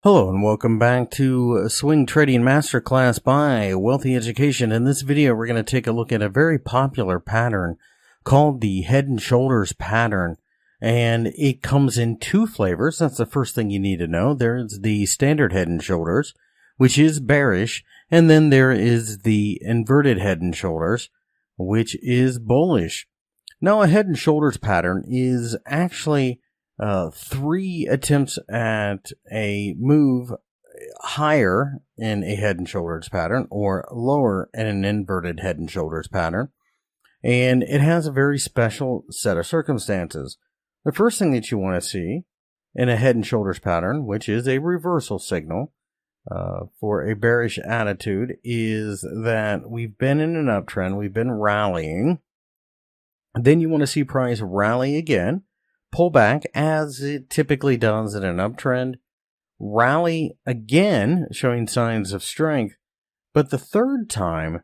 Hello and welcome back to Swing Trading Masterclass by Wealthy Education. In this video, we're going to take a look at a very popular pattern called the Head and Shoulders pattern. And it comes in two flavors. That's the first thing you need to know. There's the standard Head and Shoulders, which is bearish. And then there is the inverted Head and Shoulders, which is bullish. Now, a Head and Shoulders pattern is actually three attempts at a move higher in a head and shoulders pattern or lower in an inverted head and shoulders pattern. And it has a very special set of circumstances. The first thing that you want to see in a head and shoulders pattern, which is a reversal signal for a bearish attitude, is that we've been in an uptrend, we've been rallying. Then you want to see price rally again, pull back as it typically does in an uptrend, rally again, showing signs of strength, but the third time,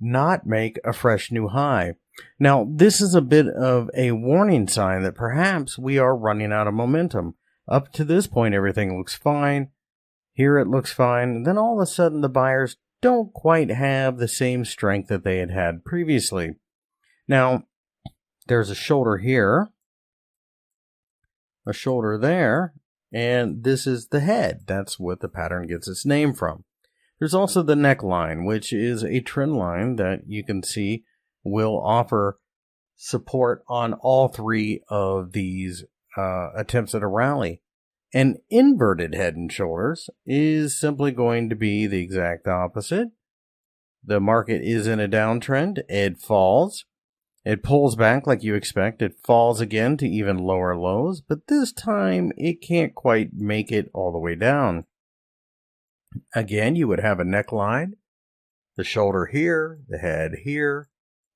not make a fresh new high. Now, this is a bit of a warning sign that perhaps we are running out of momentum. Up to this point, everything looks fine. Here it looks fine. And then all of a sudden, the buyers don't quite have the same strength that they had had previously. Now, there's a shoulder here, a shoulder there, and this is the head. That's what the pattern gets its name from. There's also the neckline, which is a trend line that you can see will offer support on all three of these attempts at a rally. An inverted head and shoulders is simply going to be the exact opposite. The market is in a downtrend. It falls. It pulls back like you expect. It falls again to even lower lows, but this time it can't quite make it all the way down. Again, you would have a neckline, the shoulder here, the head here,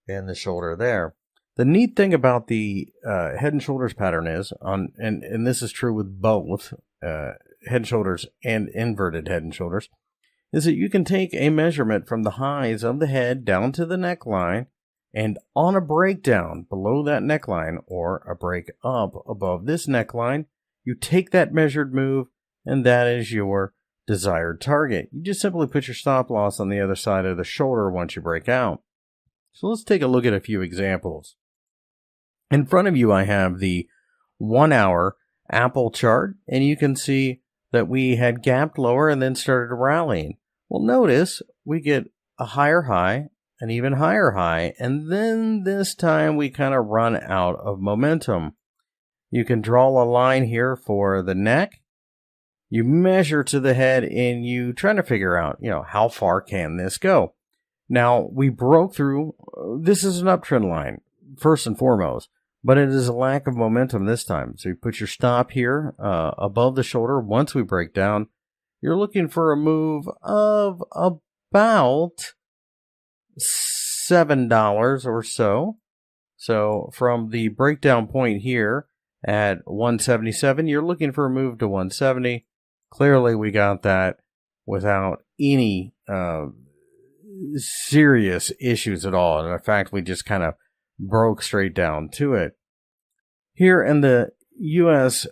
and the shoulder there. The neat thing about the head and shoulders pattern is, and this is true with both head and shoulders and inverted head and shoulders, is that you can take a measurement from the highs of the head down to the neckline, and on a breakdown below that neckline or a break up above this neckline, you take that measured move, and that is your desired target. You just simply put your stop loss on the other side of the shoulder once you break out. So let's take a look at a few examples. In front of you, I have the 1 hour Apple chart, and you can see that we had gapped lower and then started rallying. Well, notice we get a higher high, an even higher high, and then this time we kind of run out of momentum. You can draw a line here for the neck. You measure to the head and you try to figure out, how far can this go? Now, we broke through. This is an uptrend line, first and foremost, but it is a lack of momentum this time. So you put your stop here above the shoulder. Once we break down, you're looking for a move of about $7 or so. So from the breakdown point here at 177, you're looking for a move to 170. Clearly, we got that without any serious issues at all. And in fact, we just kind of broke straight down to it. Here in the US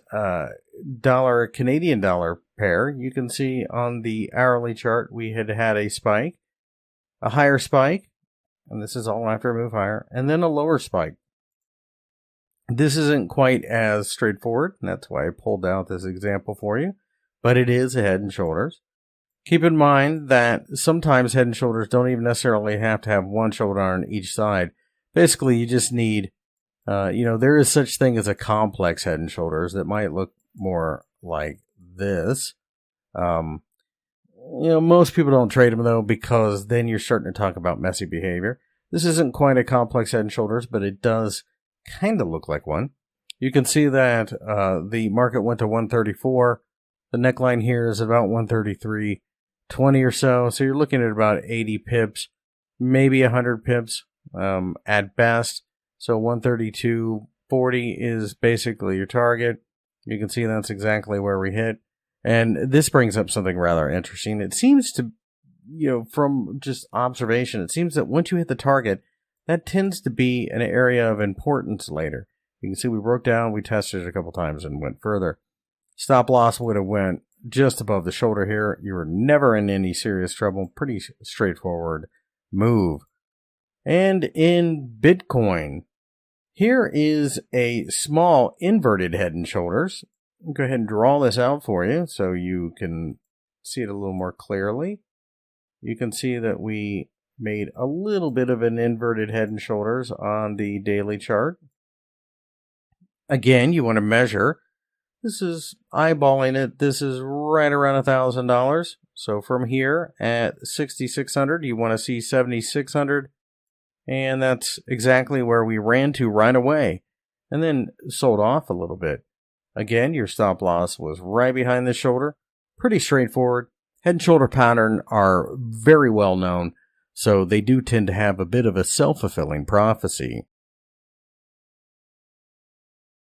dollar Canadian dollar pair, you can see on the hourly chart we had a spike, a higher spike, and this is all after a move higher, and then a lower spike. This isn't quite as straightforward, and that's why I pulled out this example for you, but it is a head and shoulders. Keep in mind that sometimes head and shoulders don't even necessarily have to have one shoulder on each side. Basically, you just need, there is such thing as a complex head and shoulders that might look more like this. Most people don't trade them, though, because then you're starting to talk about messy behavior. This isn't quite a complex head and shoulders, but it does kind of look like one. You can see that the market went to 134. The neckline here is about 133.20 or so. So you're looking at about 80 pips, maybe 100 pips at best. So 132.40 is basically your target. You can see that's exactly where we hit. And this brings up something rather interesting. It seems to, from just observation, it seems that once you hit the target, that tends to be an area of importance later. You can see we broke down, we tested it a couple times and went further. Stop loss would have went just above the shoulder here. You were never in any serious trouble. Pretty straightforward move. And in Bitcoin, here is a small inverted head and shoulders. I'll go ahead and draw this out for you so you can see it a little more clearly. You can see that we made a little bit of an inverted head and shoulders on the daily chart. Again, you want to measure. This is eyeballing it. This is right around $1,000. So from here at 6,600, you want to see 7,600. And that's exactly where we ran to right away. And then sold off a little bit. Again, your stop loss was right behind the shoulder. Pretty straightforward. Head and shoulder pattern are very well known, so they do tend to have a bit of a self-fulfilling prophecy.